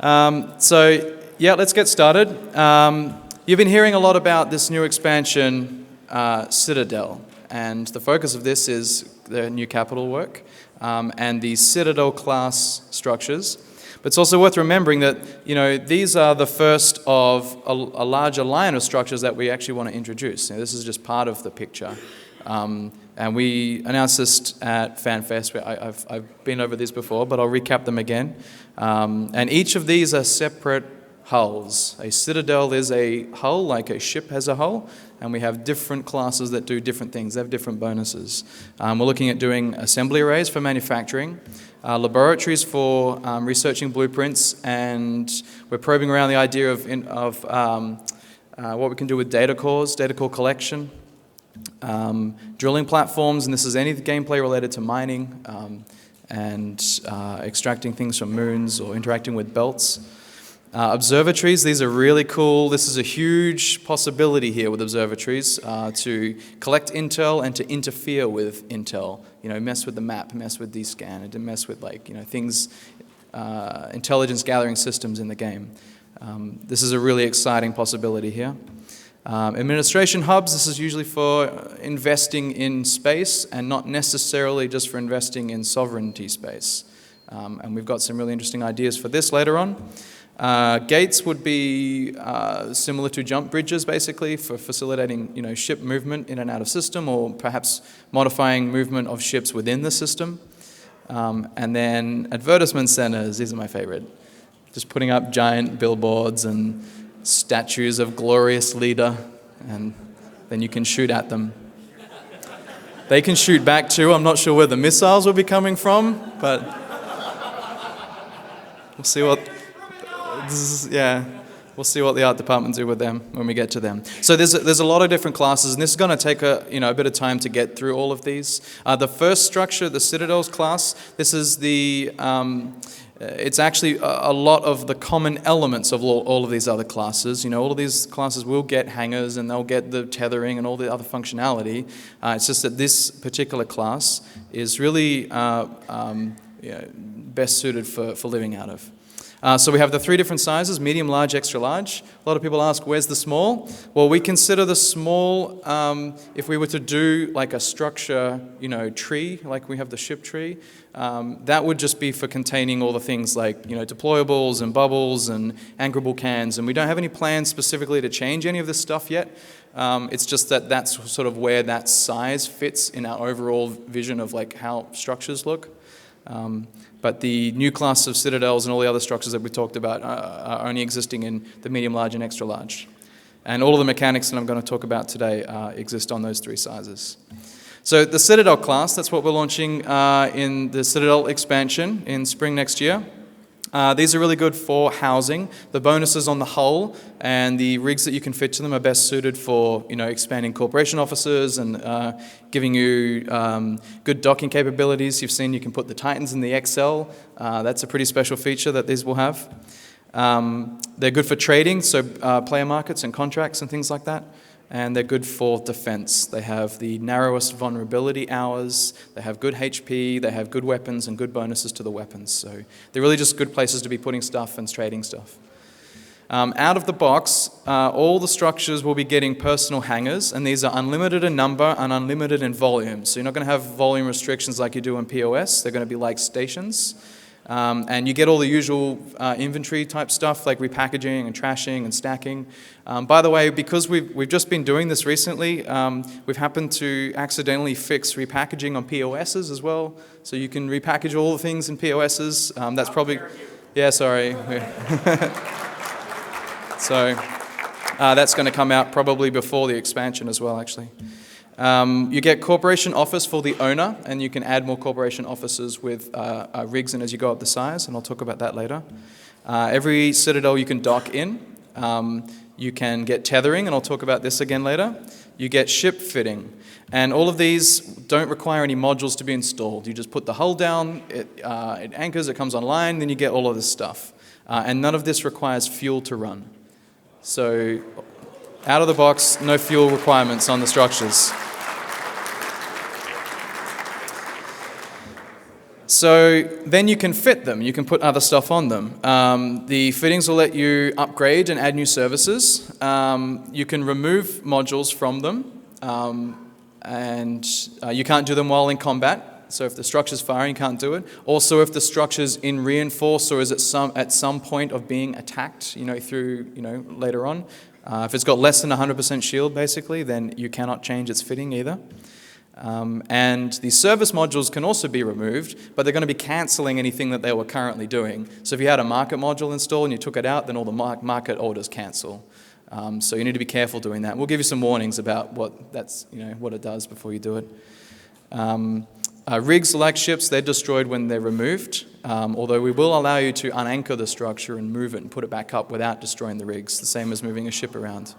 Yeah, let's get started. You've been hearing a lot about this new expansion, Citadel, and the focus of this is the new capital work and the Citadel Class structures. But it's also worth remembering that, these are the first of a larger line of structures that we actually want to introduce. This is just part of the picture. And we announced this at FanFest. I've been over these before, but I'll recap them again. And each of these are separate hulls. A Citadel is a hull, like a ship has a hull, and we have different classes that do different things. They have different bonuses. We're looking at doing assembly arrays for manufacturing, laboratories for researching blueprints, and we're probing around the idea of what we can do with data core collection, drilling platforms, and this is any gameplay related to mining and extracting things from moons or interacting with belts. Observatories, these are really cool. This is a huge possibility here with observatories to collect intel and to interfere with intel. Mess with the map, mess with DScan, and to mess with things, intelligence gathering systems in the game. This is a really exciting possibility here. Administration hubs, this is usually for investing in space and not necessarily just for investing in sovereignty space. And we've got some really interesting ideas for this later on. Gates would be similar to jump bridges, basically, for facilitating ship movement in and out of system, or perhaps modifying movement of ships within the system. And then advertisement centers, these are my favorite. Just putting up giant billboards and statues of glorious leader, and then you can shoot at them. They can shoot back too. I'm not sure where the missiles will be coming from, but we'll see what. We'll see what the art department do with them when we get to them. So there's a lot of different classes, and this is going to take a bit of time to get through all of these. The first structure, the Citadel's class, this is it's actually a lot of the common elements of all of these other classes. All of these classes will get hangars and they'll get the tethering and all the other functionality. It's just that this particular class is really best suited for living out of. So we have the three different sizes: medium, large, extra large. A lot of people ask, where's the small? Well, we consider the small, if we were to do like a structure, tree, like we have the ship tree, that would just be for containing all the things like, deployables and bubbles and anchorable cans. And we don't have any plans specifically to change any of this stuff yet. It's just that that's sort of where that size fits in our overall vision of like how structures look. But the new class of Citadels and all the other structures that we talked about are only existing in the medium, large, and extra large. And all of the mechanics that I'm going to talk about today exist on those three sizes. So the Citadel class, that's what we're launching in the Citadel expansion in spring next year. These are really good for housing. The bonuses on the hull and the rigs that you can fit to them are best suited for, expanding corporation offices and giving you good docking capabilities. You've seen you can put the Titans in the XL. That's a pretty special feature that these will have. They're good for trading, so player markets and contracts and things like that. And they're good for defense. They have the narrowest vulnerability hours, they have good HP, they have good weapons and good bonuses to the weapons. So they're really just good places to be putting stuff and trading stuff. Out of the box, all the structures will be getting personal hangars, and these are unlimited in number and unlimited in volume. So you're not going to have volume restrictions like you do in POS. They're going to be like stations. And you get all the usual inventory type stuff like repackaging and trashing and stacking. By the way, because we've just been doing this recently, we've happened to accidentally fix repackaging on POSs as well. So you can repackage all the things in POSs. That's probably... Yeah, sorry. So that's going to come out probably before the expansion as well, actually. You get corporation office for the owner, and you can add more corporation offices with rigs and as you go up the size, and I'll talk about that later. Every Citadel you can dock in. You can get tethering, and I'll talk about this again later. You get ship fitting, and all of these don't require any modules to be installed. You just put the hull down, it anchors, it comes online, then you get all of this stuff. And none of this requires fuel to run. So out of the box, no fuel requirements on the structures. So then you can fit them. You can put other stuff on them. The fittings will let you upgrade and add new services. You can remove modules from them, and you can't do them while in combat. So if the structure's firing, you can't do it. Also, if the structure's in reinforce or is at some point of being attacked, later on. If it's got less than 100% shield, basically, then you cannot change its fitting either. And the service modules can also be removed, but they're going to be cancelling anything that they were currently doing. So if you had a market module installed and you took it out, then all the market orders cancel. So you need to be careful doing that. We'll give you some warnings about what it does before you do it. Rigs, like ships, they're destroyed when they're removed, although we will allow you to unanchor the structure and move it and put it back up without destroying the rigs, the same as moving a ship around.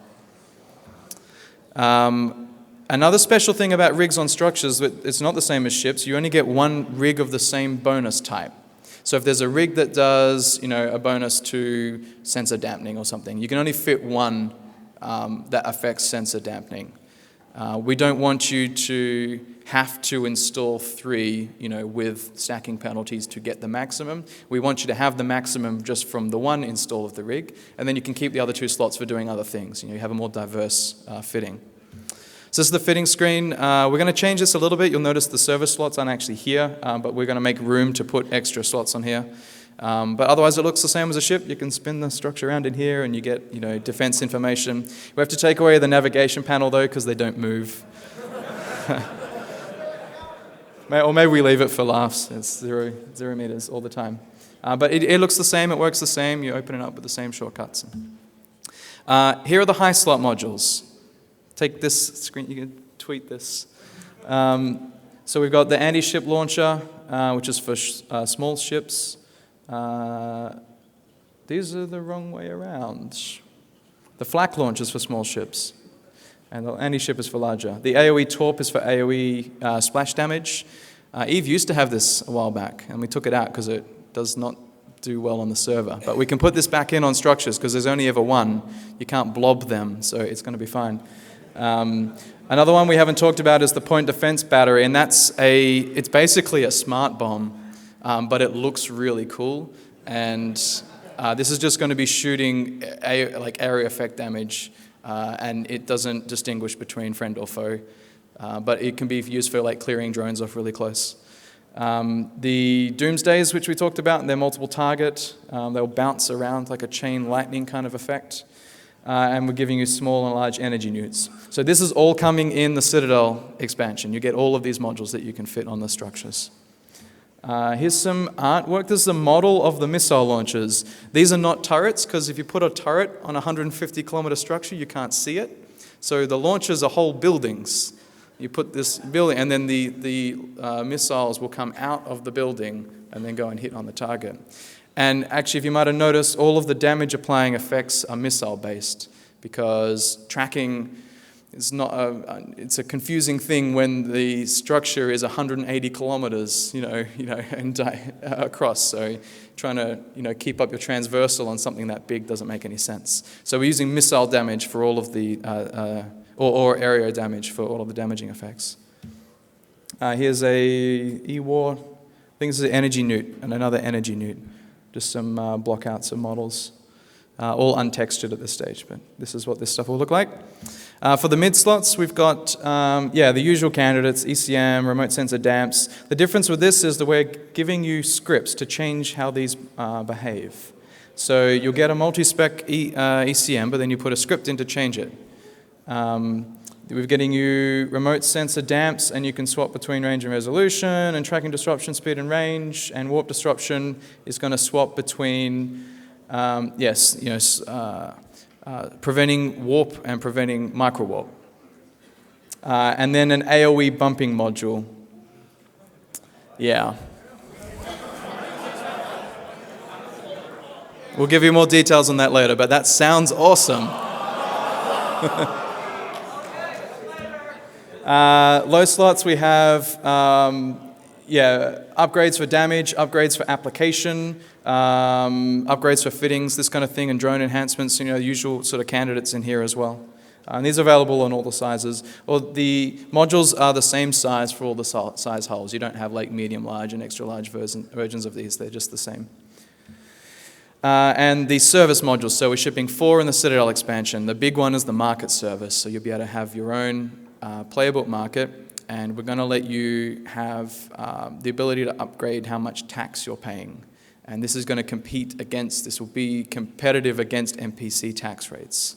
Another special thing about rigs on structures, it's not the same as ships. You only get one rig of the same bonus type. So if there's a rig that does, a bonus to sensor dampening or something, you can only fit one that affects sensor dampening. We don't want you to have to install 3, with stacking penalties to get the maximum. We want you to have the maximum just from the one install of the rig, and then you can keep the other 2 slots for doing other things. You have a more diverse fitting. So this is the fitting screen. We're going to change this a little bit. You'll notice the service slots aren't actually here, but we're going to make room to put extra slots on here. But otherwise, it looks the same as a ship. You can spin the structure around in here, and you get, defense information. We have to take away the navigation panel, though, because they don't move. Or maybe we leave it for laughs. It's 0 meters all the time. But it looks the same. It works the same. You open it up with the same shortcuts. Here are the high slot modules. Take this screen. You can tweet this. So we've got the anti-ship launcher, which is for small ships. These are the wrong way around. The flak launcher is for small ships, and the anti-ship is for larger. The AoE torp is for AoE splash damage. Eve used to have this a while back, and we took it out because it does not do well on the server. But we can put this back in on structures because there's only ever one. You can't blob them, so it's going to be fine. Another one we haven't talked about is the point defense battery, and it's basically a smart bomb. But it looks really cool, and this is just going to be shooting area effect damage, and it doesn't distinguish between friend or foe, but it can be used for clearing drones off really close. The Doomsdays, which we talked about, they're multiple target. They'll bounce around like a chain lightning kind of effect, and we're giving you small and large energy newts. So this is all coming in the Citadel expansion. You get all of these modules that you can fit on the structures. Here's some artwork. This is a model of the missile launchers. These are not turrets, because if you put a turret on a 150-kilometer structure, you can't see it. So the launchers are whole buildings. You put this building, and then the missiles will come out of the building and then go and hit on the target. And actually, if you might have noticed, all of the damage applying effects are missile-based, because tracking is it's a confusing thing when the structure is 180 kilometers, and across. So trying to, keep up your transversal on something that big doesn't make any sense. So we're using missile damage for all of the, or area damage for all of the damaging effects. Here's a E-War. I think this is an energy newt and another energy newt. Just some blockouts of models. All untextured at this stage, but this is what this stuff will look like. For the mid slots, we've got, the usual candidates, ECM, remote sensor damps. The difference with this is that we're giving you scripts to change how these behave. So you'll get a multi-spec ECM, but then you put a script in to change it. We're getting you remote sensor damps, and you can swap between range and resolution, and tracking disruption, speed and range, and warp disruption is going to swap between, preventing warp and preventing micro warp. And then an AoE bumping module. Yeah. We'll give you more details on that later, but that sounds awesome. Low slots, we have upgrades for damage, upgrades for application, upgrades for fittings, this kind of thing, and drone enhancements, the usual sort of candidates in here as well. And these are available on all the sizes. Or the modules are the same size for all the size hulls. You don't have like medium, large, and extra large versions of these. They're just the same. And the service modules. So we're shipping 4 in the Citadel expansion. The big one is the market service. So you'll be able to have your own player book market. And we're going to let you have the ability to upgrade how much tax you're paying. And this is going to this will be competitive against NPC tax rates.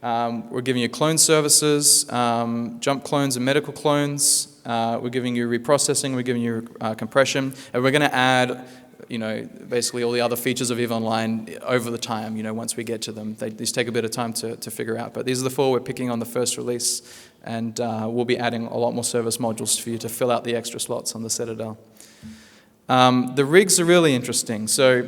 We're giving you clone services, jump clones and medical clones. We're giving you reprocessing, we're giving you compression. And we're going to add, basically all the other features of EVE Online over the time, once we get to them. These take a bit of time to figure out. But these are the 4 we're picking on the first release. And we'll be adding a lot more service modules for you to fill out the extra slots on the Citadel. The rigs are really interesting. So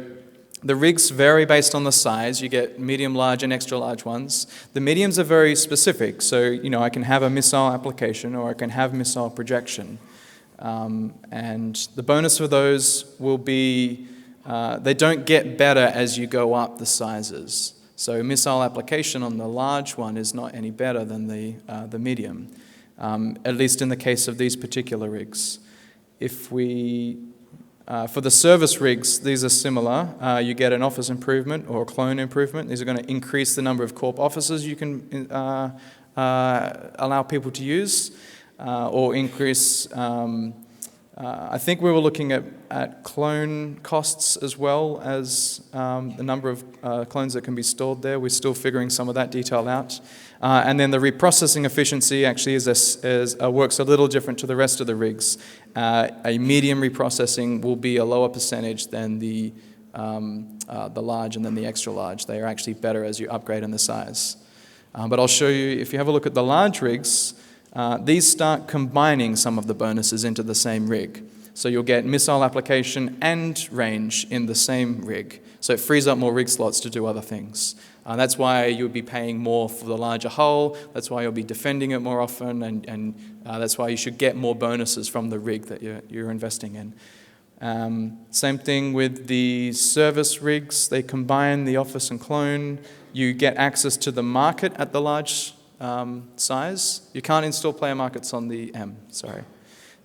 the rigs vary based on the size. You get medium, large, and extra large ones. The mediums are very specific. So, I can have a missile application or I can have missile projection. And the bonus for those will be, they don't get better as you go up the sizes. So missile application on the large one is not any better than the medium, at least in the case of these particular rigs. For the service rigs, these are similar. You get an office improvement or a clone improvement. These are going to increase the number of corp officers you can allow people to use, or increase, I think we were looking at clone costs as well as the number of clones that can be stored there. We're still figuring some of that detail out. And then the reprocessing efficiency actually works a little different to the rest of the rigs. A medium reprocessing will be a lower percentage than the large and then the extra large. They are actually better as you upgrade in the size. But I'll show you, if you have a look at the large rigs, these start combining some of the bonuses into the same rig. So you'll get missile application and range in the same rig. So it frees up more rig slots to do other things. That's why you'll be paying more for the larger hull. That's why you'll be defending it more often, and that's why you should get more bonuses from the rig that you're investing in. Same thing with the service rigs. They combine the office and clone. You get access to the market at the large size. You can't install player markets on the M, sorry.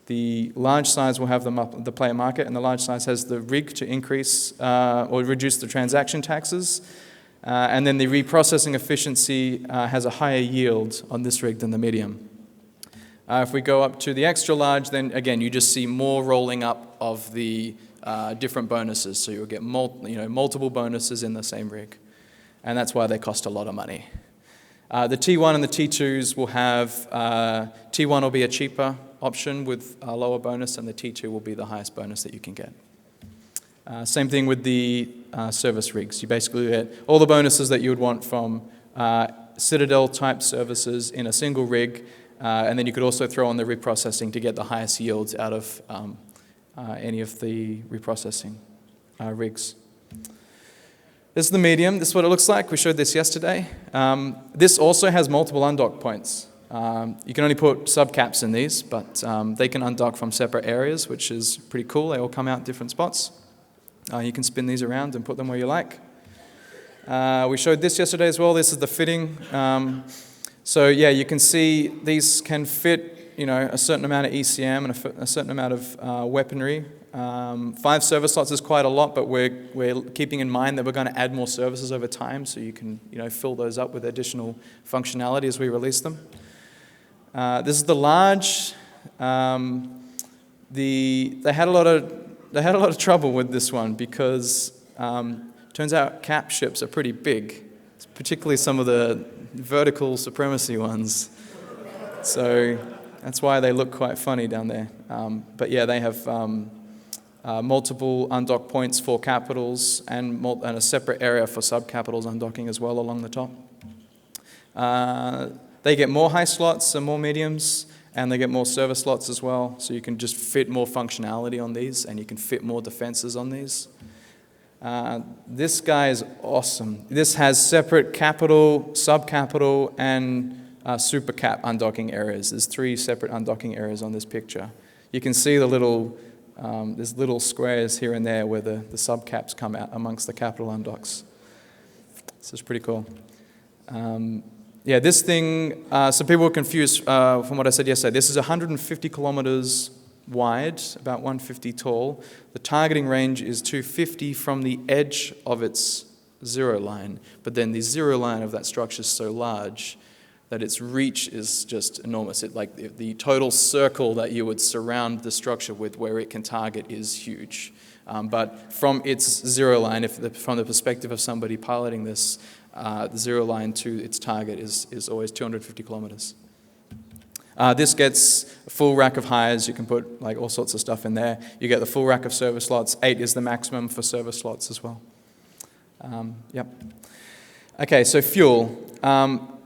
The large size will have the player market, and the large size has the rig to increase or reduce the transaction taxes. And then the reprocessing efficiency has a higher yield on this rig than the medium. If we go up to the extra large, then again, you just see more rolling up of the different bonuses. So you'll get multiple bonuses in the same rig. And that's why they cost a lot of money. The T1 and the T2s will have, T1 will be a cheaper option with a lower bonus, and the T2 will be the highest bonus that you can get. Same thing with the service rigs. You basically get all the bonuses that you would want from Citadel type services in a single rig, and then you could also throw on the reprocessing to get the highest yields out of any of the reprocessing rigs. This is the medium. This is what it looks like. We showed this yesterday. This also has multiple undock points. You can only put subcaps in these, but they can undock from separate areas, which is pretty cool. They all come out in different spots. You can spin these around and put them where you like. We showed this yesterday as well. This is the fitting. So yeah, you can see these can fit, a certain amount of ECM and a certain amount of weaponry. 5 service slots is quite a lot, but we're keeping in mind that we're going to add more services over time, so you can fill those up with additional functionality as we release them. This is the large. They had a lot of trouble with this one because turns out cap ships are pretty big, particularly some of the vertical supremacy ones. So that's why they look quite funny down there. But yeah, they have multiple undock points for capitals and a separate area for subcapitals undocking as well along the top. They get more high slots and more mediums, and they get more service slots as well, so you can just fit more functionality on these, and you can fit more defenses on these. This guy is awesome. This has separate capital, subcapital, and super cap undocking areas. There's 3 separate undocking areas on this picture. You can see the little, there's little squares here and there where the subcaps come out amongst the capital undocks. This is pretty cool. Yeah, this thing, so people were confused from what I said yesterday. This is 150 kilometers wide, about 150 tall. The targeting range is 250 from the edge of its zero line, but then the zero line of that structure is so large that its reach is just enormous. The total circle that you would surround the structure with where it can target is huge. But from its zero line, from the perspective of somebody piloting this, the zero line to its target is always 250 kilometers. This gets a full rack of hires. You can put like all sorts of stuff in there. You get the full rack of server slots. 8 is the maximum for server slots as well. Yep. Okay, so fuel.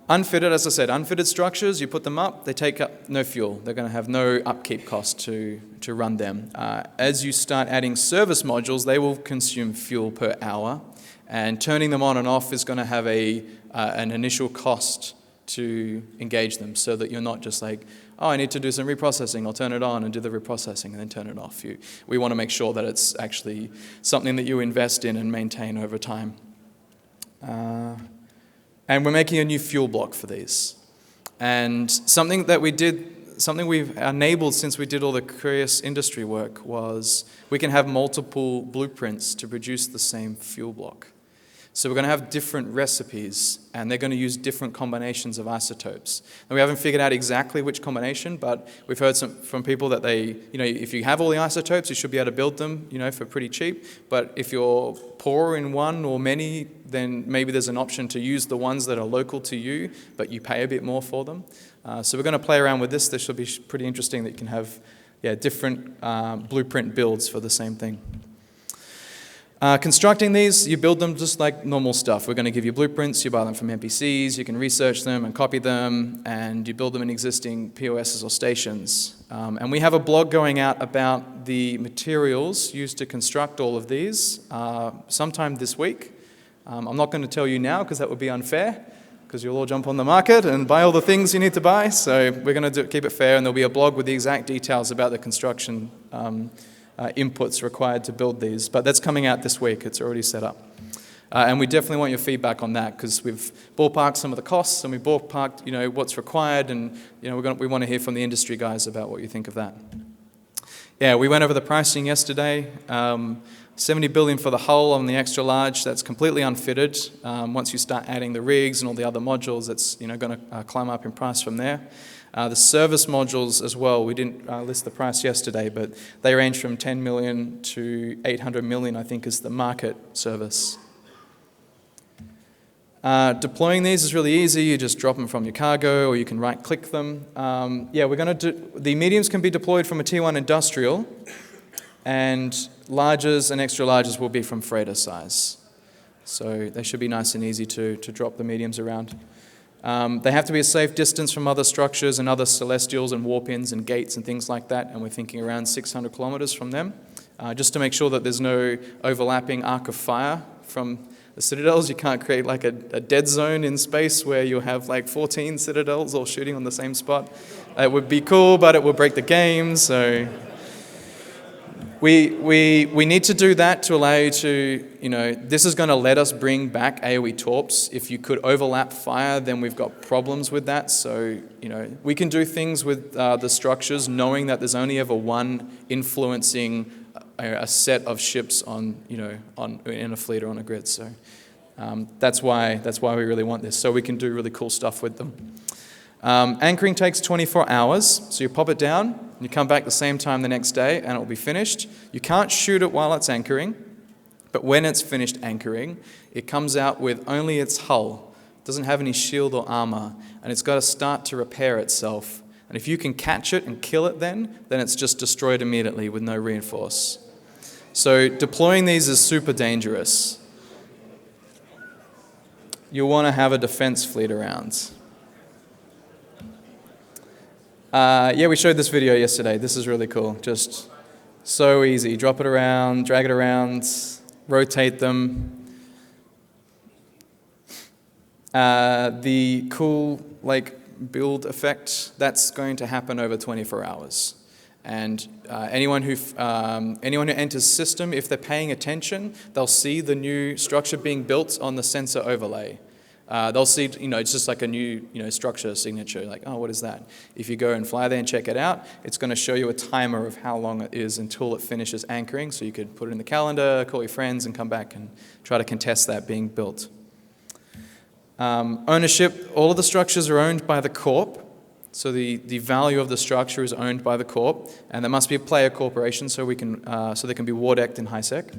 Unfitted, as I said, unfitted structures, you put them up, they take up no fuel. They're going to have no upkeep cost to run them. As you start adding service modules, they will consume fuel per hour, and turning them on and off is going to have an initial cost to engage them, so that you're not just like, oh, I need to do some reprocessing, I'll turn it on and do the reprocessing and then turn it off. We want to make sure that it's actually something that you invest in and maintain over time. And we're making a new fuel block for these. And something we've enabled since we did all the curious industry work was we can have multiple blueprints to produce the same fuel block. So we're going to have different recipes, and they're going to use different combinations of isotopes. And we haven't figured out exactly which combination, but we've heard from people that if you have all the isotopes, you should be able to build them, for pretty cheap. But if you're poor in one or many, then maybe there's an option to use the ones that are local to you, but you pay a bit more for them. So we're going to play around with this. This should be pretty interesting that you can have different blueprint builds for the same thing. Constructing these, you build them just like normal stuff. We're going to give you blueprints, you buy them from NPCs, you can research them and copy them, and you build them in existing POSs or stations. And we have a blog going out about the materials used to construct all of these sometime this week. I'm not going to tell you now because that would be unfair, because you'll all jump on the market and buy all the things you need to buy. So we're going to keep it fair, and there'll be a blog with the exact details about the construction inputs required to build these, but that's coming out this week. It's already set up. And we definitely want your feedback on that, because we've ballparked some of the costs and we ballparked, what's required, and we want to hear from the industry guys about what you think of that. Yeah, we went over the pricing yesterday. 70 billion for the hull on the extra large. That's completely unfitted. Once you start adding the rigs and all the other modules, it's going to climb up in price from there. The service modules as well, we didn't list the price yesterday, but they range from 10 million to 800 million, I think, is the market service. Deploying these is really easy. You just drop them from your cargo, or you can right-click them. We're going to do, the mediums can be deployed from a Tier 1 industrial, and larges and extra larges will be from freighter size. So they should be nice and easy to drop the mediums around. They have to be a safe distance from other structures and other celestials and warp-ins and gates and things like that, and we're thinking around 600 kilometers from them, just to make sure that there's no overlapping arc of fire from the citadels. You can't create like a dead zone in space where you have like 14 citadels all shooting on the same spot. It would be cool, but it would break the game, so we need to do that to allow you to, this is going to let us bring back AoE torps. If you could overlap fire, then we've got problems with that. So, we can do things with the structures knowing that there's only ever one influencing a set of ships in a fleet or on a grid. So that's why we really want this. So we can do really cool stuff with them. Anchoring takes 24 hours, so you pop it down, you come back the same time the next day, and it will be finished. You can't shoot it while it's anchoring, but when it's finished anchoring, it comes out with only its hull. It doesn't have any shield or armor, and it's got to start to repair itself. And if you can catch it and kill it then it's just destroyed immediately with no reinforce. So deploying these is super dangerous. You'll want to have a defense fleet around. We showed this video yesterday. This is really cool. Just so easy. Drop it around, drag it around, rotate them. The cool build effect, that's going to happen over 24 hours. And anyone who enters system, if they're paying attention, they'll see the new structure being built on the sensor overlay. they'll see, it's just like a new, structure signature, like, oh, what is that? If you go and fly there and check it out, it's going to show you a timer of how long it is until it finishes anchoring, so you could put it in the calendar, call your friends, and come back and try to contest that being built. Ownership, all of the structures are owned by the corp, so the value of the structure is owned by the corp, and there must be a player corporation so they can be ward-ect in HiSec.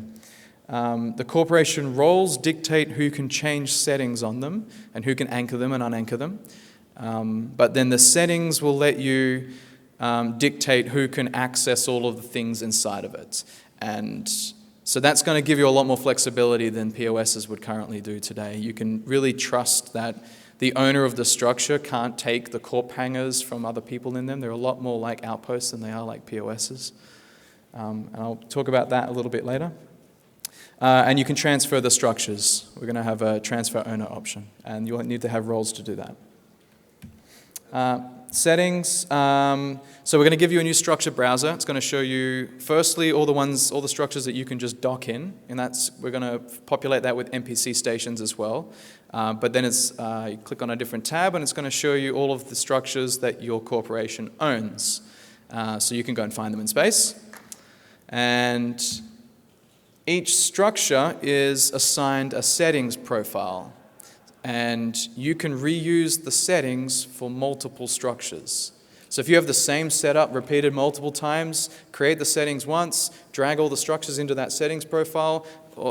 The corporation roles dictate who can change settings on them and who can anchor them and unanchor them. But then the settings will let you dictate who can access all of the things inside of it. And so that's going to give you a lot more flexibility than POSs would currently do today. You can really trust that the owner of the structure can't take the corp hangers from other people in them. They're a lot more like outposts than they are like POSs. And I'll talk about that a little bit later. And you can transfer the structures. We're going to have a transfer owner option, and you'll need to have roles to do that. Settings. So we're going to give you a new structure browser. It's going to show you, firstly, all the structures that you can just dock in, and we're going to populate that with NPC stations as well. But then you click on a different tab, and it's going to show you all of the structures that your corporation owns. So you can go and find them in space. And each structure is assigned a settings profile, and you can reuse the settings for multiple structures. So if you have the same setup repeated multiple times, create the settings once, drag all the structures into that settings profile,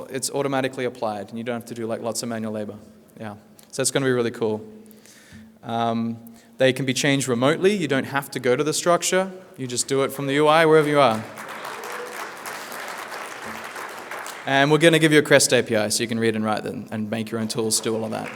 it's automatically applied, and you don't have to do like lots of manual labor. Yeah, so it's going to be really cool. They can be changed remotely. You don't have to go to the structure. You just do it from the UI wherever you are. And we're going to give you a CREST API so you can read and write and make your own tools, do all of that.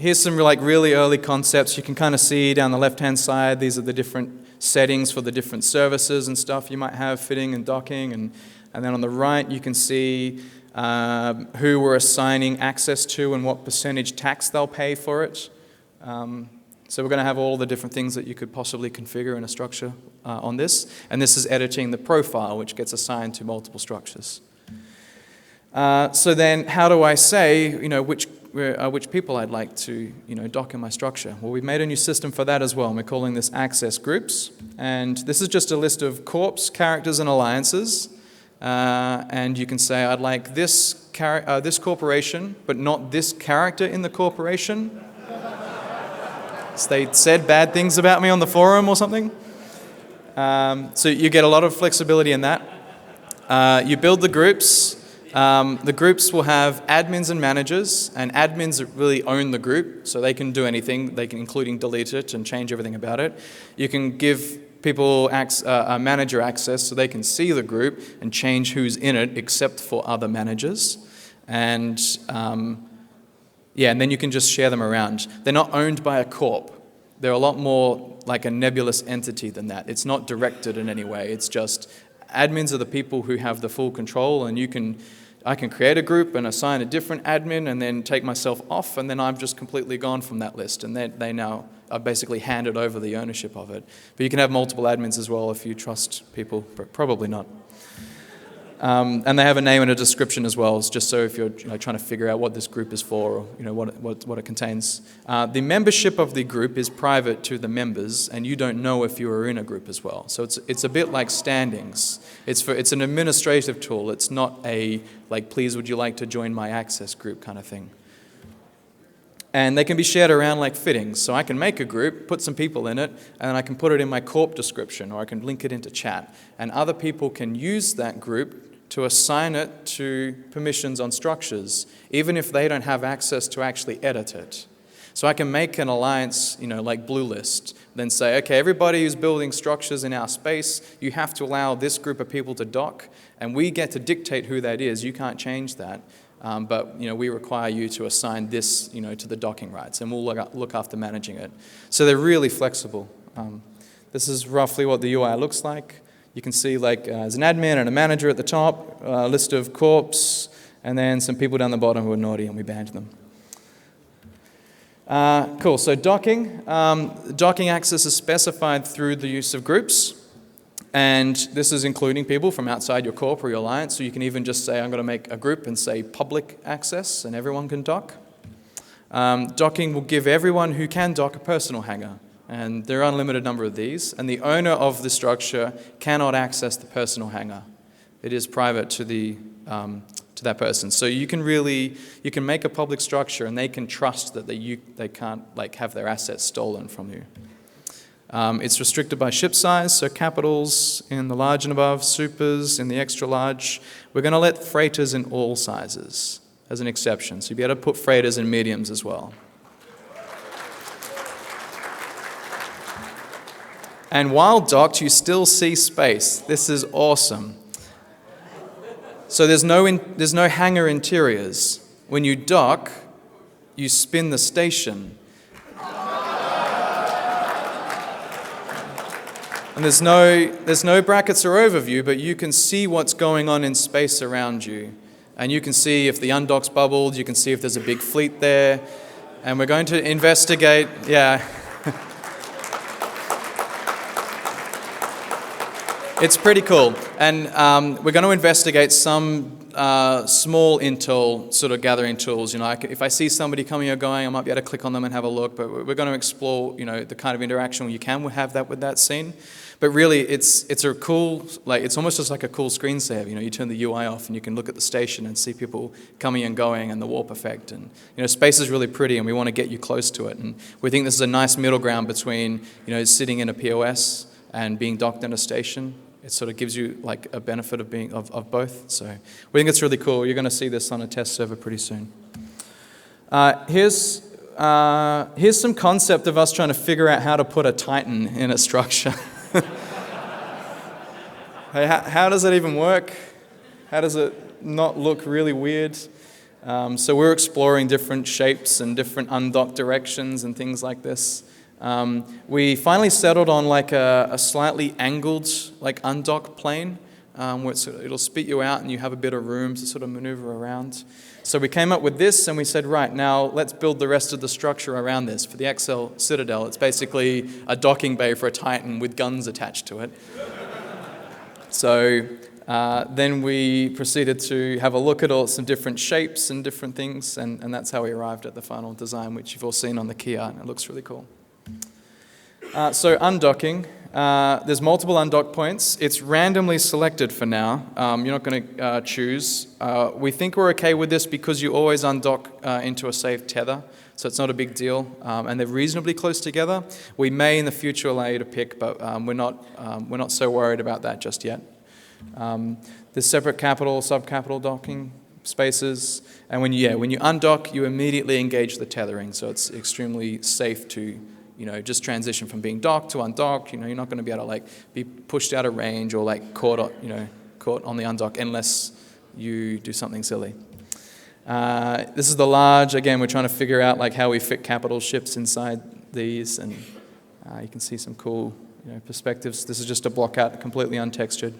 Here's some really early concepts. You can kind of see down the left-hand side, these are the different settings for the different services and stuff you might have fitting and docking. And then on the right, you can see who we're assigning access to and what percentage tax they'll pay for it. So we're going to have all the different things that you could possibly configure in a structure on this. And this is editing the profile, which gets assigned to multiple structures. So then how do I say, which people I'd like to, dock in my structure? Well, we've made a new system for that as well. And we're calling this access groups. And this is just a list of corps, characters, and alliances. And you can say, I'd like this corporation, but not this character in the corporation. So they said bad things about me on the forum or something. So you get a lot of flexibility in that. You build the groups. The groups will have admins and managers, and admins really own the group, so they can do anything. They can, including delete it and change everything about it. You can give people a manager access so they can see the group and change who's in it, except for other managers. And and then you can just share them around. They're not owned by a corp. They're a lot more like a nebulous entity than that. It's not directed in any way. It's just admins are the people who have the full control, and I can create a group and assign a different admin and then take myself off, and then I'm just completely gone from that list, and they now are basically handed over the ownership of it. But you can have multiple admins as well if you trust people, but probably not. And they have a name and a description as well, just so if you're trying to figure out what this group is for, or what it contains. The membership of the group is private to the members, and you don't know if you are in a group as well. So it's a bit like standings. It's an administrative tool. It's not a please would you like to join my access group kind of thing. And they can be shared around like fittings. So I can make a group, put some people in it, and I can put it in my corp description, or I can link it into chat. And other people can use that group to assign it to permissions on structures, even if they don't have access to actually edit it. So I can make an alliance, like Blue List, then say, okay, everybody who's building structures in our space, you have to allow this group of people to dock, and we get to dictate who that is. You can't change that. But we require you to assign this to the docking rights, and we'll look after managing it. So they're really flexible. This is roughly what the UI looks like. You can see there's an admin and a manager at the top, a list of corps, and then some people down the bottom who are naughty, and we banned them. Cool, so docking. Docking access is specified through the use of groups. And this is including people from outside your corp or your alliance, so you can even just say, I'm going to make a group and say public access, and everyone can dock. Docking will give everyone who can dock a personal hangar, and there are an unlimited number of these, and the owner of the structure cannot access the personal hangar. It is private to that person. So you can make a public structure, and they can trust that they can't have their assets stolen from you. It's restricted by ship size, so capitals in the large and above, supers in the extra large. We're going to let freighters in all sizes as an exception, so you'll be able to put freighters in mediums as well. And while docked, you still see space. This is awesome. So there's no hangar interiors. When you dock, you spin the station. And there's no brackets or overview, but you can see what's going on in space around you. And you can see if the undock's bubbled, you can see if there's a big fleet there. And we're going to investigate, yeah. It's pretty cool. And we're going to investigate some small intel sort of gathering tools. If I see somebody coming or going, I might be able to click on them and have a look, but we're going to explore, the kind of interaction you can have that with that scene. But really, it's a cool, it's almost just like a cool screensaver. You turn the UI off and you can look at the station and see people coming and going and the warp effect. And, space is really pretty and we want to get you close to it. And we think this is a nice middle ground between, sitting in a POS and being docked in a station. It sort of gives you a benefit of being of both. So we think it's really cool. You're going to see this on a test server pretty soon. Here's some concept of us trying to figure out how to put a Titan in a structure. Hey, how does that even work? How does it not look really weird? So we're exploring different shapes and different undocked directions and things like this. We finally settled on a slightly angled undock plane where it'll spit you out and you have a bit of room to sort of maneuver around. So we came up with this and we said, right, now let's build the rest of the structure around this. For the XL Citadel, it's basically a docking bay for a Titan with guns attached to it. So then we proceeded to have a look at some different shapes and different things, and that's how we arrived at the final design, which you've all seen on the key art, and it looks really cool. So undocking, there's multiple undock points. It's randomly selected for now. You're not going to choose. We think we're okay with this because you always undock into a safe tether, so it's not a big deal. And they're reasonably close together. We may in the future allow you to pick, but we're not so worried about that just yet. There's separate capital, subcapital docking spaces, and when you undock, you immediately engage the tethering, so it's extremely safe to just transition from being docked to undocked. You're not going to be able to be pushed out of range or caught on the undock unless you do something silly. This is the large. Again, we're trying to figure out how we fit capital ships inside these, and you can see some cool perspectives. This is just a block out, completely untextured.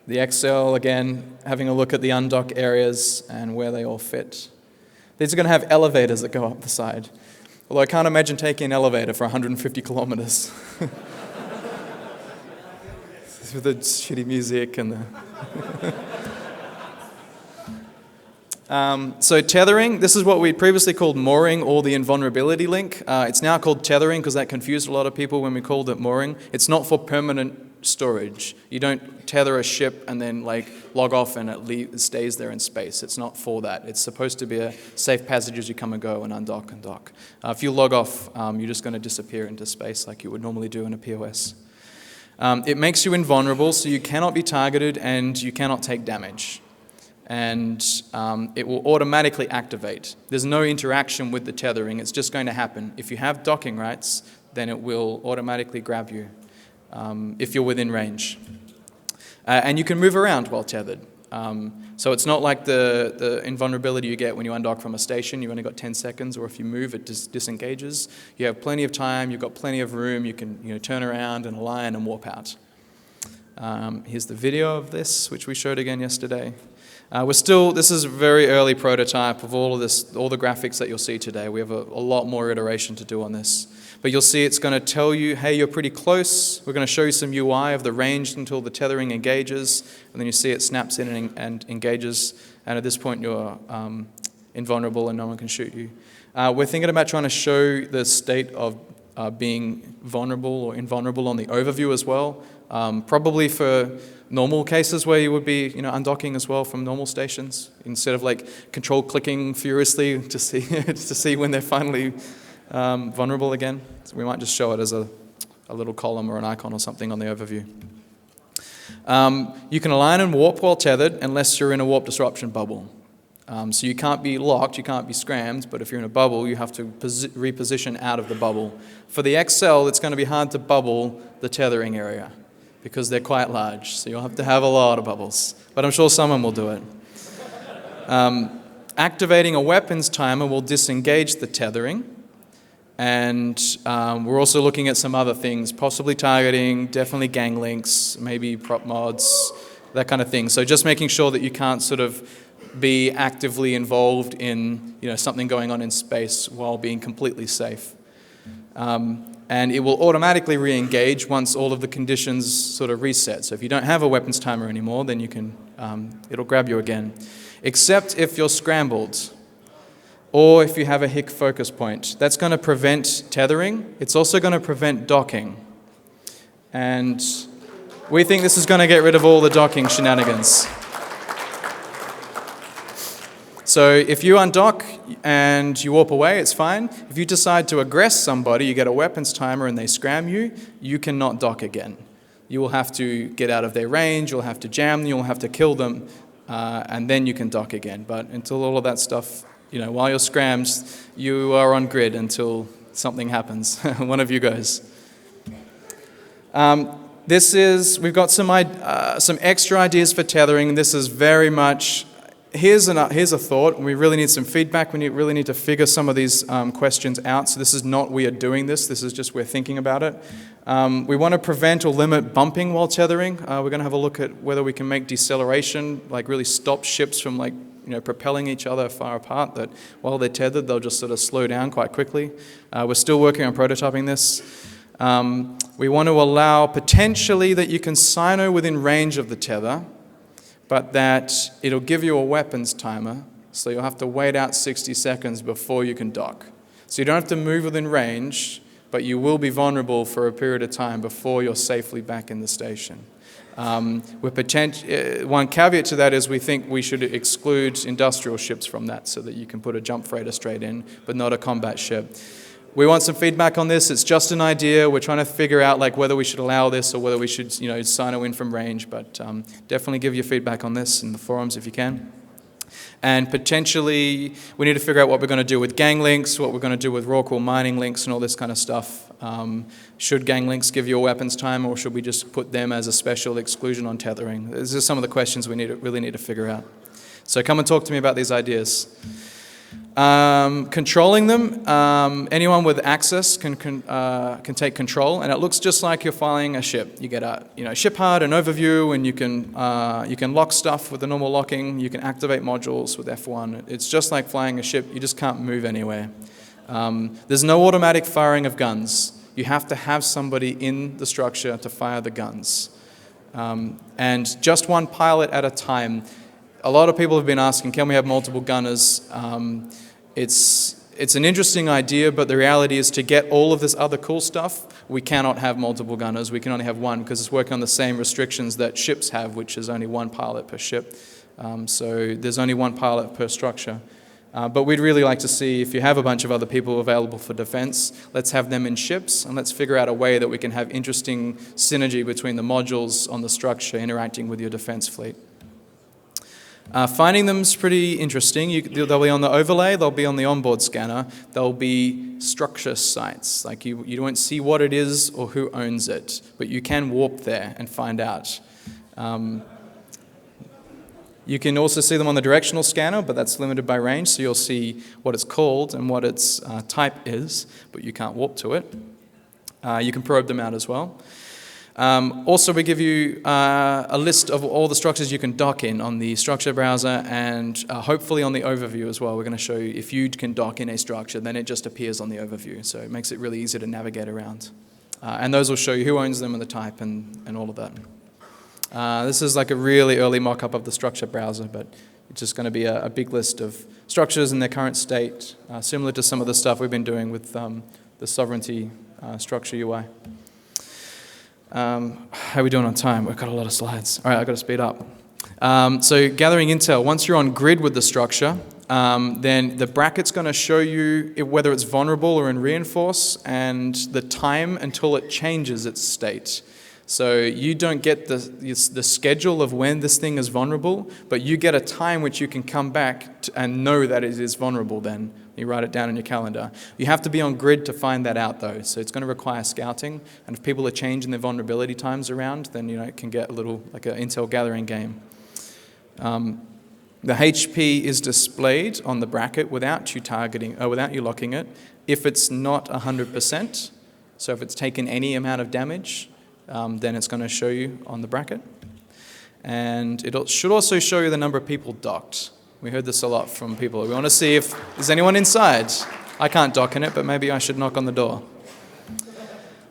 The XL, again, having a look at the undock areas and where they all fit. These are going to have elevators that go up the side. Although I can't imagine taking an elevator for 150 kilometers. With the shitty music and the... So tethering, this is what we previously called mooring or the invulnerability link. It's now called tethering because that confused a lot of people when we called it mooring. It's not for permanent storage. You don't tether a ship and then log off and it stays there in space. It's not for that. It's supposed to be a safe passage as you come and go and undock and dock. If you log off, you're just going to disappear into space like you would normally do in a POS. It makes you invulnerable, so you cannot be targeted and you cannot take damage. And it will automatically activate. There's no interaction with the tethering. It's just going to happen. If you have docking rights, then it will automatically grab you if you're within range. And you can move around while tethered. So it's not like the invulnerability you get when you undock from a station. You've only got 10 seconds, or if you move, it disengages. You have plenty of time. You've got plenty of room. You can turn around and align and warp out. Here's the video of this, which we showed again yesterday. This is a very early prototype of all the graphics that you'll see today. We have a lot more iteration to do on this. But you'll see it's going to tell you, hey, you're pretty close. We're going to show you some UI of the range until the tethering engages. And then you see it snaps in and engages. And at this point, you're invulnerable and no one can shoot you. We're thinking about trying to show the state of being vulnerable or invulnerable on the overview as well. Probably for normal cases where you would be, undocking as well from normal stations, instead of like control clicking furiously to see to see when they're finally vulnerable again. So we might just show it as a little column or an icon or something on the overview. You can align and warp while tethered unless you're in a warp disruption bubble. So you can't be locked, you can't be scrammed, but if you're in a bubble, you have to reposition out of the bubble. For the XL, it's going to be hard to bubble the tethering area because they're quite large, so you'll have to have a lot of bubbles. But I'm sure someone will do it. Activating a weapons timer will disengage the tethering, and we're also looking at some other things, possibly targeting, definitely gang links, maybe prop mods, that kind of thing. So just making sure that you can't sort of be actively involved in something going on in space while being completely safe. And it will automatically re-engage once all of the conditions sort of reset. So if you don't have a weapons timer anymore, then you can it'll grab you again. Except if you're scrambled or if you have a hic focus point. That's going to prevent tethering. It's also going to prevent docking. And we think this is going to get rid of all the docking shenanigans. So if you undock and you warp away, it's fine. If you decide to aggress somebody, you get a weapons timer and they scram you, you cannot dock again. You will have to get out of their range, you'll have to jam them, you'll have to kill them, and then you can dock again. But until all of that stuff, while you're scrammed, you are on grid until something happens. One of you goes. We've got some extra ideas for tethering. This is very much... Here's a thought. We really need some feedback. We really need to figure some of these questions out. So this is not we are doing this. This is just we're thinking about it. We want to prevent or limit bumping while tethering. We're going to have a look at whether we can make deceleration, like really stop ships from propelling each other far apart, that while they're tethered, they'll just sort of slow down quite quickly. We're still working on prototyping this. We want to allow potentially that you can sino within range of the tether, but that it'll give you a weapons timer, so you'll have to wait out 60 seconds before you can dock. So you don't have to move within range, but you will be vulnerable for a period of time before you're safely back in the station. One caveat to that is we think we should exclude industrial ships from that so that you can put a jump freighter straight in, but not a combat ship. We want some feedback on this. It's just an idea. We're trying to figure out whether we should allow this or whether we should sino in from range, but definitely give your feedback on this in the forums if you can. And potentially we need to figure out what we're going to do with gang links, what we're going to do with raw core mining links and all this kind of stuff. Should gang links give you a weapons time, or should we just put them as a special exclusion on tethering? These are some of the questions we really need to figure out. So come and talk to me about these ideas. Controlling them, anyone with access can take control, and it looks just like you're flying a ship. You get a ship HUD, an overview, and you can lock stuff with the normal locking. You can activate modules with F1. It's just like flying a ship. You just can't move anywhere. There's no automatic firing of guns. You have to have somebody in the structure to fire the guns, and just one pilot at a time. A lot of people have been asking, can we have multiple gunners? It's an interesting idea, but the reality is to get all of this other cool stuff, we cannot have multiple gunners. We can only have one because it's working on the same restrictions that ships have, which is only one pilot per ship. So there's only one pilot per structure. But we'd really like to see, if you have a bunch of other people available for defense, let's have them in ships, and let's figure out a way that we can have interesting synergy between the modules on the structure interacting with your defense fleet. Finding them is pretty interesting. They'll be on the overlay, they'll be on the onboard scanner, they'll be structure sites. You won't see what it is or who owns it, but you can warp there and find out. You can also see them on the directional scanner, but that's limited by range, so you'll see what it's called and what its type is, but you can't warp to it. You can probe them out as well. Also, we give you a list of all the structures you can dock in on the structure browser, and hopefully on the overview as well. We're going to show you if you can dock in a structure, then it just appears on the overview. So it makes it really easy to navigate around. And those will show you who owns them and the type and all of that. This is like a really early mock-up of the structure browser, but it's just going to be a big list of structures in their current state, similar to some of the stuff we've been doing with the sovereignty structure UI. How are we doing on time? We've got a lot of slides. All right, I've got to speed up. So gathering intel, once you're on grid with the structure, then the bracket's going to show you whether it's vulnerable or in reinforce and the time until it changes its state. So you don't get the schedule of when this thing is vulnerable, but you get a time which you can come back and know that it is vulnerable then. You write it down in your calendar. You have to be on grid to find that out though, so it's going to require scouting, and if people are changing their vulnerability times around, then it can get a little like an intel gathering game. The HP is displayed on the bracket without you without you locking it, if it's not 100%. So if it's taken any amount of damage, then it's going to show you on the bracket. And it should also show you the number of people docked. We heard this a lot from people. We want to see if there's anyone inside. I can't dock in it, but maybe I should knock on the door.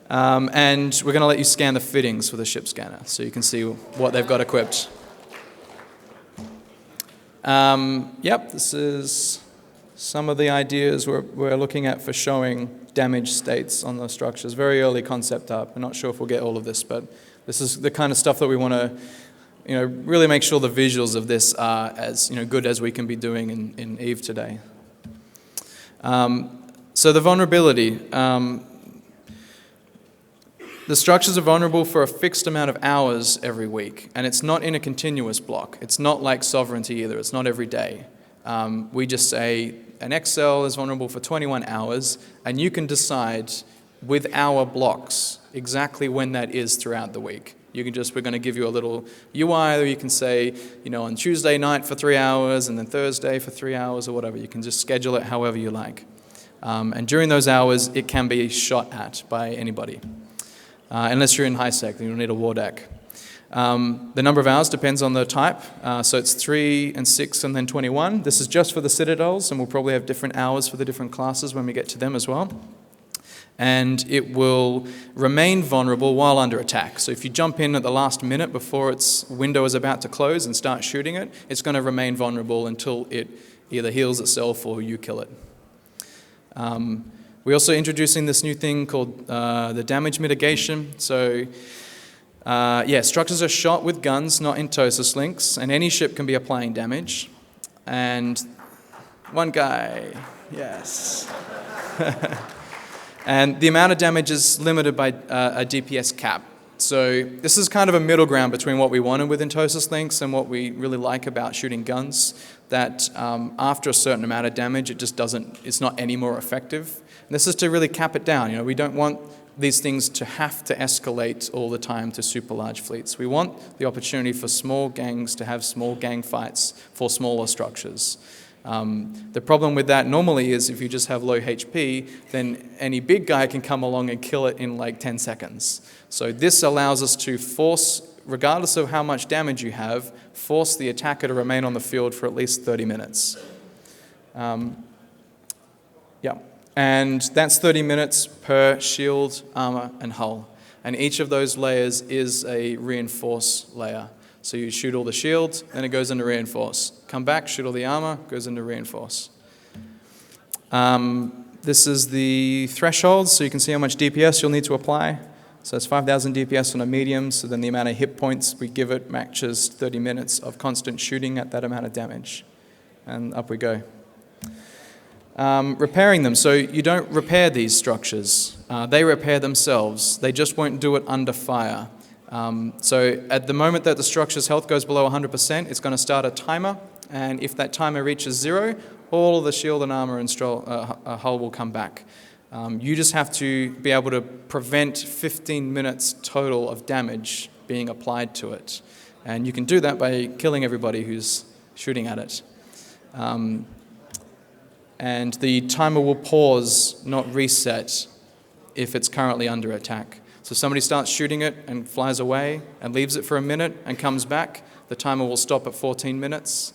And we're going to let you scan the fittings with a ship scanner so you can see what they've got equipped. Yep, this is some of the ideas we're looking at for showing damage states on the structures. Very early concept art. I'm not sure if we'll get all of this, but this is the kind of stuff that we want to really make sure the visuals of this are as good as we can be doing in EVE today. So the vulnerability. The structures are vulnerable for a fixed amount of hours every week, and it's not in a continuous block. It's not like sovereignty either. It's not every day. We just say an Excel is vulnerable for 21 hours, and you can decide with hour blocks exactly when that is throughout the week. We're going to give you a little UI, or you can say, on Tuesday night for 3 hours, and then Thursday for 3 hours, or whatever. You can just schedule it however you like. And during those hours, it can be shot at by anybody. Unless you're in high sec, then you'll need a war deck. The number of hours depends on the type. So it's 3 and 6 and then 21. This is just for the Citadels, and we'll probably have different hours for the different classes when we get to them as well. And it will remain vulnerable while under attack. So if you jump in at the last minute before its window is about to close and start shooting it, it's going to remain vulnerable until it either heals itself or you kill it. We're also introducing this new thing called the damage mitigation. So structures are shot with guns, not in TOSIS links, and any ship can be applying damage. And one guy, yes. And the amount of damage is limited by a DPS cap. So this is kind of a middle ground between what we wanted with TOSIS links and what we really like about shooting guns, that after a certain amount of damage, it's not any more effective. And this is to really cap it down. We don't want these things to have to escalate all the time to super large fleets. We want the opportunity for small gangs to have small gang fights for smaller structures. The problem with that normally is if you just have low HP, then any big guy can come along and kill it in like 10 seconds. So this allows us to force, regardless of how much damage you have, force the attacker to remain on the field for at least 30 minutes. And that's 30 minutes per shield, armor, and hull. And each of those layers is a reinforce layer. So you shoot all the shields, then it goes into reinforce. Come back, shoot all the armor, goes into reinforce. This is the thresholds, so you can see how much DPS you'll need to apply. So it's 5,000 DPS on a medium, so then the amount of hit points we give it matches 30 minutes of constant shooting at that amount of damage. And up we go. Repairing them, so you don't repair these structures. They repair themselves. They just won't do it under fire. So at the moment that the structure's health goes below 100%, it's going to start a timer, and if that timer reaches 0, all of the shield and armor and hull will come back. You just have to be able to prevent 15 minutes total of damage being applied to it. And you can do that by killing everybody who's shooting at it. And the timer will pause, not reset, if it's currently under attack. So So somebody starts shooting it and flies away and leaves it for a minute and comes back, the timer will stop at 14 minutes.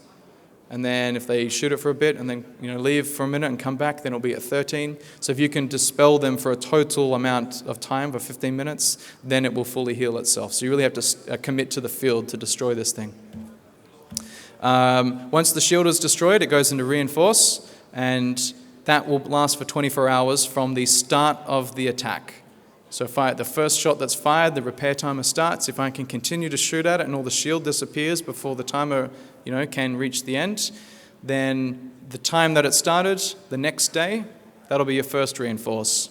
And then if they shoot it for a bit and then leave for a minute and come back, then it'll be at 13. So if you can dispel them for a total amount of time for 15 minutes, then it will fully heal itself. So you really have to commit to the field to destroy this thing. Once the shield is destroyed, it goes into reinforce, and that will last for 24 hours from the start of the attack. So the first shot that's fired, the repair timer starts. If I can continue to shoot at it and all the shield disappears before the timer can reach the end, then the time that it started, the next day, that'll be your first reinforce.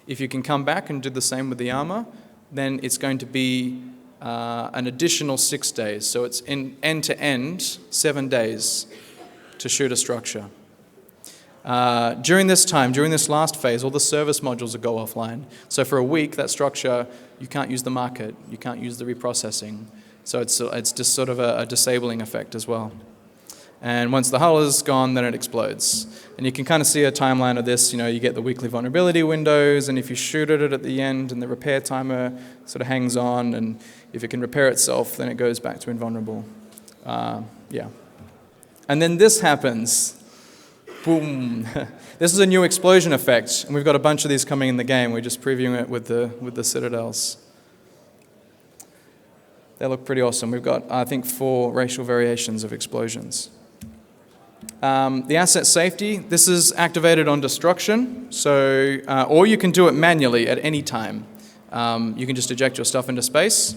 If you can come back and do the same with the armor, then it's going to be an additional 6 days. So it's in end-to-end 7 days to shoot a structure. During this last phase, all the service modules will go offline. So for a week, that structure, you can't use the market, you can't use the reprocessing. So it's just sort of a disabling effect as well. And once the hull is gone, then it explodes. And you can kind of see a timeline of this. You get the weekly vulnerability windows, and if you shoot at it at the end and the repair timer sort of hangs on, and if it can repair itself, then it goes back to invulnerable. Yeah. And then this happens. Boom. This is a new explosion effect, and we've got a bunch of these coming in the game. We're just previewing it with the Citadels. They look pretty awesome. We've got, I think, 4 racial variations of explosions. The asset safety, this is activated on destruction, so or you can do it manually at any time. You can just eject your stuff into space.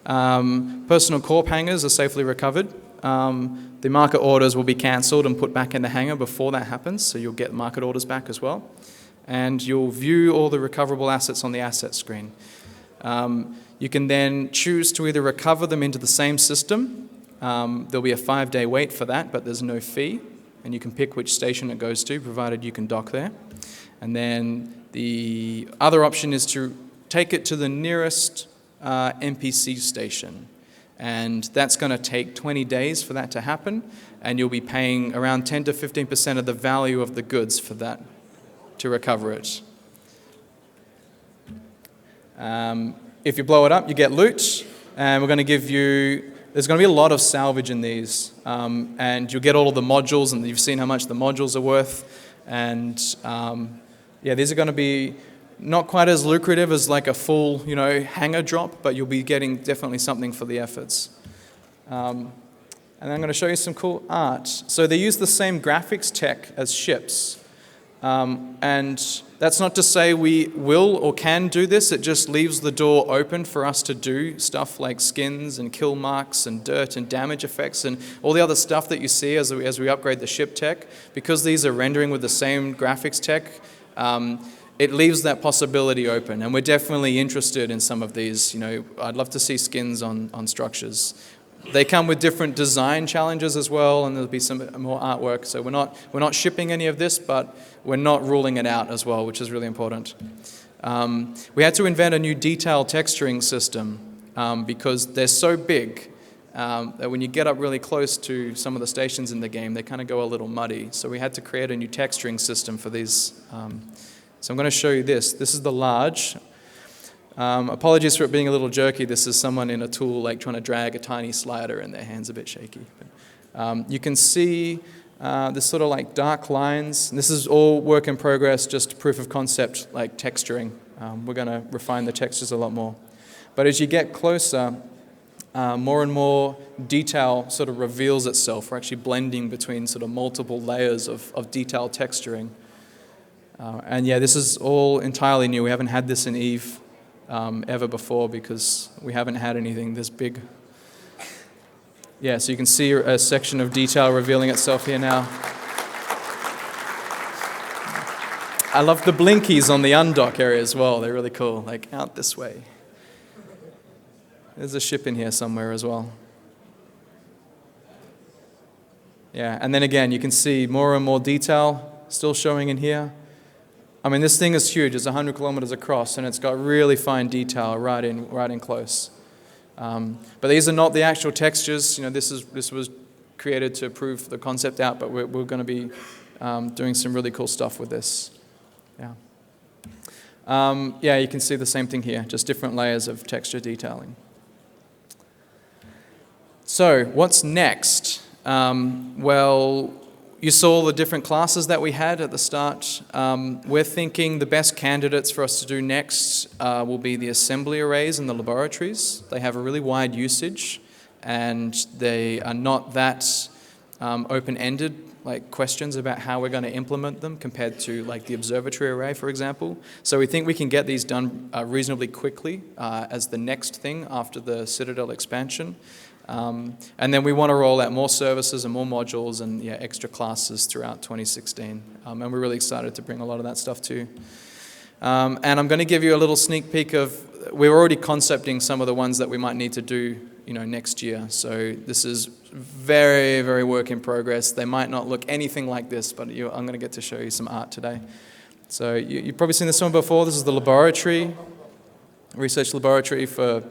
Personal corp hangars are safely recovered. The market orders will be cancelled and put back in the hangar before that happens, so you'll get market orders back as well. And you'll view all the recoverable assets on the asset screen. You can then choose to either recover them into the same system. There'll be a 5-day wait for that, but there's no fee. And you can pick which station it goes to, provided you can dock there. And then the other option is to take it to the nearest NPC station. And that's going to take 20 days for that to happen. And you'll be paying around 10 to 15% of the value of the goods for that, to recover it. If you blow it up, you get loot, and we're going to give you, there's going to be a lot of salvage in these, and you'll get all of the modules, and you've seen how much the modules are worth, and yeah, these are going to be not quite as lucrative as like a full, hangar drop, but you'll be getting definitely something for the efforts. And I'm going to show you some cool art. So they use the same graphics tech as ships. And that's not to say we will or can do this, it just leaves the door open for us to do stuff like skins and kill marks and dirt and damage effects and all the other stuff that you see as we upgrade the ship tech. Because these are rendering with the same graphics tech, it leaves that possibility open. And we're definitely interested in some of these. I'd love to see skins on structures. They come with different design challenges as well, and there'll be some more artwork. So we're not shipping any of this, but we're not ruling it out as well, which is really important. We had to invent a new detail texturing system because they're so big that when you get up really close to some of the stations in the game, they kind of go a little muddy. So we had to create a new texturing system for these. So I'm going to show you this. This is the large. Apologies for it being a little jerky. This is someone in a tool like trying to drag a tiny slider and their hand's a bit shaky. But, you can see this sort of like dark lines. And this is all work in progress, just proof of concept like texturing. We're going to refine the textures a lot more. But as you get closer, more and more detail sort of reveals itself. We're actually blending between sort of multiple layers of detail texturing. And yeah, this is all entirely new. We haven't had this in EVE ever before because we haven't had anything this big. Yeah, so you can see a section of detail revealing itself here now. I love the blinkies on the undock area as well. They're really cool, like out this way. There's a ship in here somewhere as well. Yeah, and then again, you can see more and more detail still showing in here. I mean, this thing is huge. It's 100 kilometers across, and it's got really fine detail right in close. But these are not the actual textures. This was created to prove the concept out, but we're going to be doing some really cool stuff with this. Yeah. Yeah, you can see the same thing here, just different layers of texture detailing. So what's next? Well, you saw the different classes that we had at the start. We're thinking the best candidates for us to do next will be the assembly arrays in the laboratories. They have a really wide usage, and they are not that open-ended, like questions about how we're going to implement them compared to like the observatory array, for example. So we think we can get these done reasonably quickly as the next thing after the Citadel expansion. And then we want to roll out more services and more modules and extra classes throughout 2016. And we're really excited to bring a lot of that stuff too. And I'm going to give you a little sneak peek of, we're already concepting some of the ones that we might need to do next year. So this is very, very work in progress. They might not look anything like this, but I'm going to get to show you some art today. So you've probably seen this one before. This is the laboratory, research laboratory for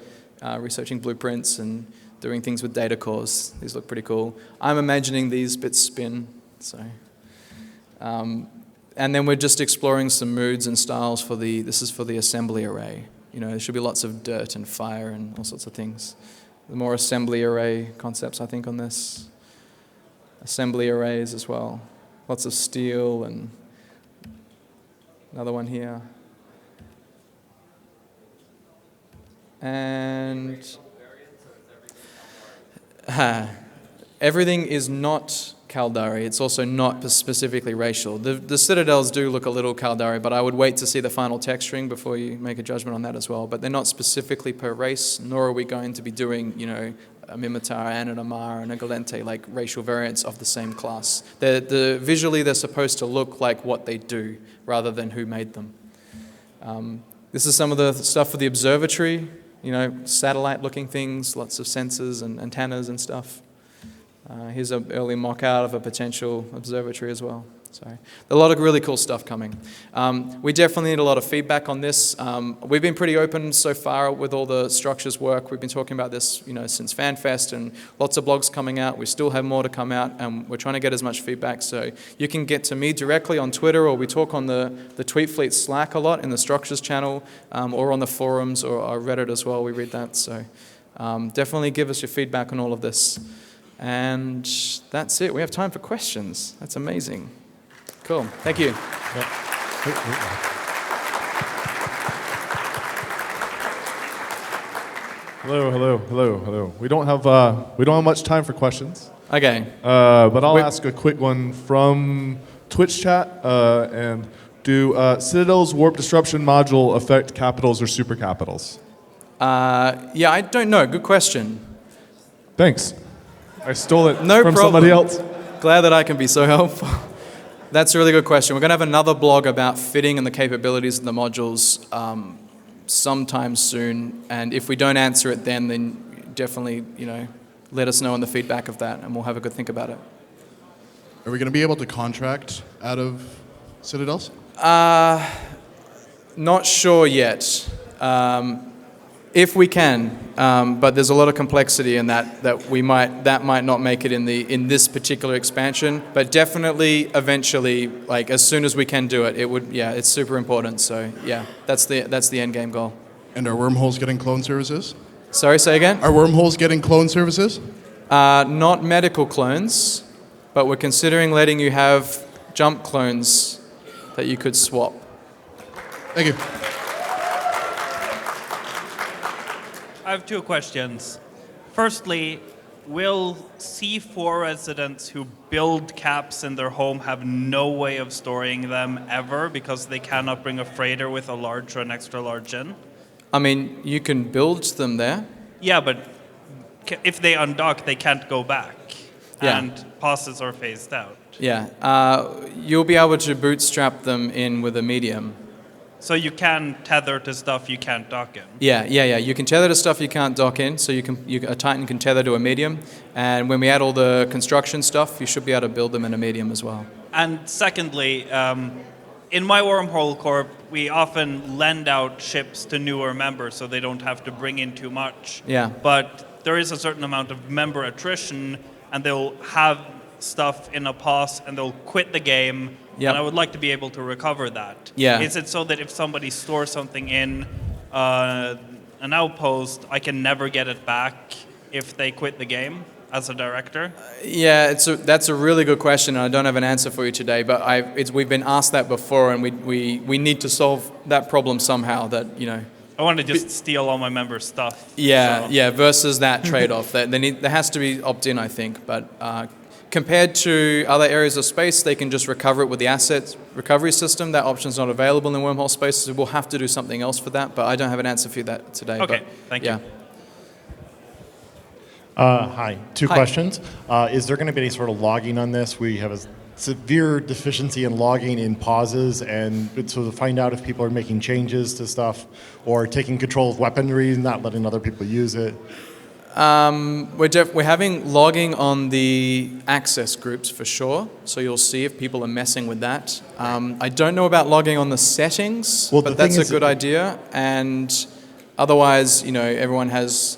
researching blueprints and doing things with data cores. These look pretty cool. I'm imagining these bits spin. So, and then we're just exploring some moods and styles for this is for the assembly array. There should be lots of dirt and fire and all sorts of things. The more assembly array concepts, I think, on this. Assembly arrays as well. Lots of steel and another one here. And everything is not Caldari. It's also not specifically racial. The Citadels do look a little Caldari, but I would wait to see the final texturing before you make a judgment on that as well. But they're not specifically per race, nor are we going to be doing, a Mimitar and an Amar and a Galente, like racial variants of the same class. Visually, they're supposed to look like what they do, rather than who made them. This is some of the stuff for the observatory, satellite-looking things, lots of sensors and antennas and stuff. Here's an early mock-out of a potential observatory as well. So a lot of really cool stuff coming. We definitely need a lot of feedback on this. We've been pretty open so far with all the structures work. We've been talking about this, since FanFest, and lots of blogs coming out. We still have more to come out, and we're trying to get as much feedback. So you can get to me directly on Twitter, or we talk on the Tweet Fleet Slack a lot in the structures channel, or on the forums or Reddit as well. We read that. So definitely give us your feedback on all of this. And that's it. We have time for questions. That's amazing. Cool. Thank you. Yeah. Hello. We don't have much time for questions. Okay. But I'll ask a quick one from Twitch chat. And do Citadel's warp disruption module affect capitals or supercapitals? Yeah, I don't know. Good question. Thanks. I stole it No from problem. somebody else. Glad that I can be so helpful. That's a really good question. We're going to have another blog about fitting and the capabilities of the modules sometime soon. And if we don't answer it then definitely, let us know on the feedback of that, and we'll have a good think about it. Are we going to be able to contract out of Citadels? Not sure yet. If we can, but there's a lot of complexity in that might not make it in this particular expansion, but definitely eventually, like as soon as we can do it, it's super important. So yeah, that's the end game goal. And are wormholes getting clone services? Sorry, say again? Are wormholes getting clone services? Not medical clones, but we're considering letting you have jump clones that you could swap. Thank you. I have two questions. Firstly, will C4 residents who build caps in their home have no way of storing them ever because they cannot bring a freighter with a large or an extra large in? I mean, you can build them there. Yeah, but if they undock, they can't go back. Yeah. And passes are phased out. Yeah. You'll be able to bootstrap them in with a medium. So you can tether to stuff you can't dock in. Yeah. You can tether to stuff you can't dock in, so a Titan can tether to a medium. And when we add all the construction stuff, you should be able to build them in a medium as well. And secondly, in my Wormhole Corp, we often lend out ships to newer members so they don't have to bring in too much. Yeah. But there is a certain amount of member attrition, and they'll have stuff in a pause and they'll quit the game, Yep. and I would like to be able to recover that. Yeah. Is it so that if somebody stores something in an outpost, I can never get it back if they quit the game as a director? Yeah, that's a really good question, and I don't have an answer for you today. But we've been asked that before, and we need to solve that problem somehow. That I want to just steal all my members' stuff. Yeah, so. yeah. Versus that trade-off, there has to be opt-in, I think. But compared to other areas of space, they can just recover it with the asset recovery system. That option's not available in wormhole space, so we'll have to do something else for that. But I don't have an answer for you that today. Okay, but, thank yeah. you. Hi, two Hi. questions. Is there going to be any sort of logging on this? We have a severe deficiency in logging in pauses, and so to find out if people are making changes to stuff or taking control of weaponry, not letting other people use it. We're having logging on the access groups for sure, so you'll see if people are messing with that. I don't know about logging on the settings, Well, but the that's thing a is- good idea. And otherwise, everyone has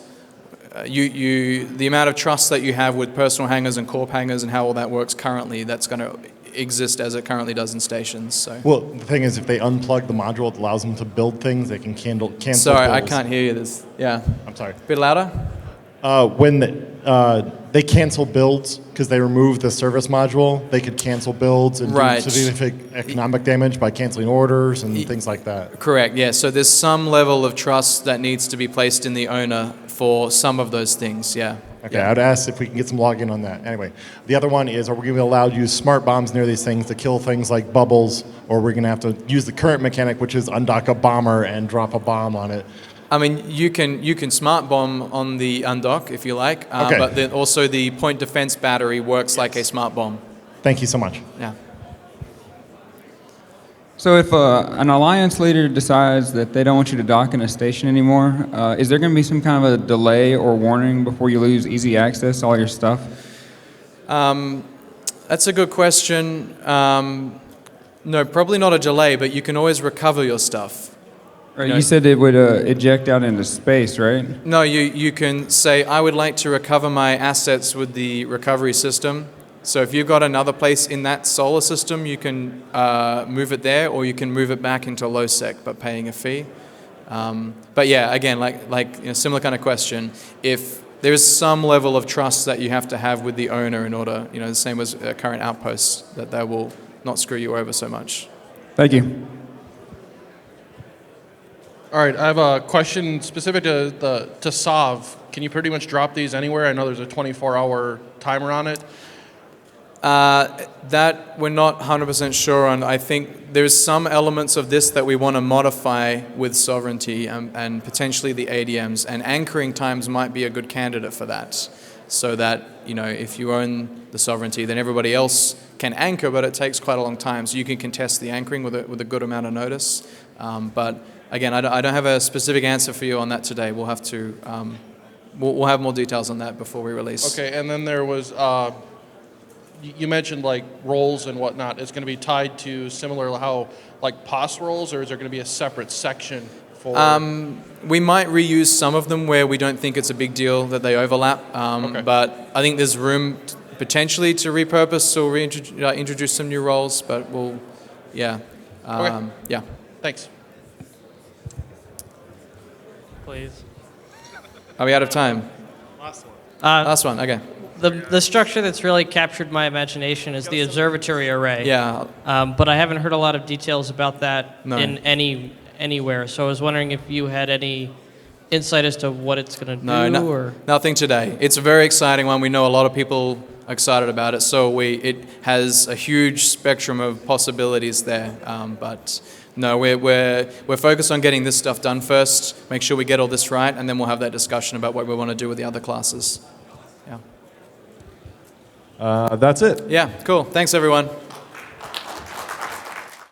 the amount of trust that you have with personal hangars and corp hangars and how all that works currently. That's going to exist as it currently does in stations. So. Well, the thing is, if they unplug the module, it allows them to build things. They can cancel. Sorry, I builds. can't hear you. Yeah. I'm sorry. Bit louder. When they cancel builds because they remove the service module, they could cancel builds and Right. do significant economic damage by canceling orders and things like that. Correct, yeah. So there's some level of trust that needs to be placed in the owner for some of those things, yeah. Okay, Yeah. I'd ask if we can get some login on that. Anyway, the other one is, are we going to be allowed to use smart bombs near these things to kill things like bubbles, or we're going to have to use the current mechanic, which is undock a bomber and drop a bomb on it? I mean, you can smart bomb on the undock if you like, Okay. but then also the point defense battery works like a smart bomb. Thank you so much. Yeah. So if an alliance leader decides that they don't want you to dock in a station anymore, is there going to be some kind of a delay or warning before you lose easy access to all your stuff? That's a good question. No, probably not a delay, but you can always recover your stuff. Right, No. you said it would eject out into space, right? No, you can say, I would like to recover my assets with the recovery system. So if you've got another place in that solar system, you can move it there, or you can move it back into low sec, but paying a fee. But yeah, again, similar kind of question. If there is some level of trust that you have to have with the owner in order, the same as current outposts, that they will not screw you over so much. Thank you. All right, I have a question specific to SOV. Can you pretty much drop these anywhere? I know there's a 24-hour timer on it. That we're not 100% sure on. I think there's some elements of this that we want to modify with sovereignty and potentially the ADMs, and anchoring times might be a good candidate for that. So that, if you own the sovereignty, then everybody else can anchor, but it takes quite a long time. So you can contest the anchoring with a good amount of notice. But again, I don't have a specific answer for you on that today. We'll have to, we'll have more details on that before we release. Okay, and then there was, you mentioned like roles and whatnot. It's going to be tied to similar how like POS roles, or is there going to be a separate section for? We might reuse some of them where we don't think it's a big deal that they overlap. Okay. But I think there's room potentially to repurpose or introduce some new roles. But we'll, yeah, Okay. yeah. Thanks. Please. Are we out of time? Last one. Okay. The structure that's really captured my imagination is the observatory array. Yeah. But I haven't heard a lot of details about that No. in anywhere. So I was wondering if you had any insight as to what it's going to do, or nothing today. It's a very exciting one. We know a lot of people are excited about it. So it has a huge spectrum of possibilities there. But no, we're focused on getting this stuff done first. Make sure we get all this right, and then we'll have that discussion about what we want to do with the other classes. Yeah. That's it. Yeah. Cool. Thanks, everyone.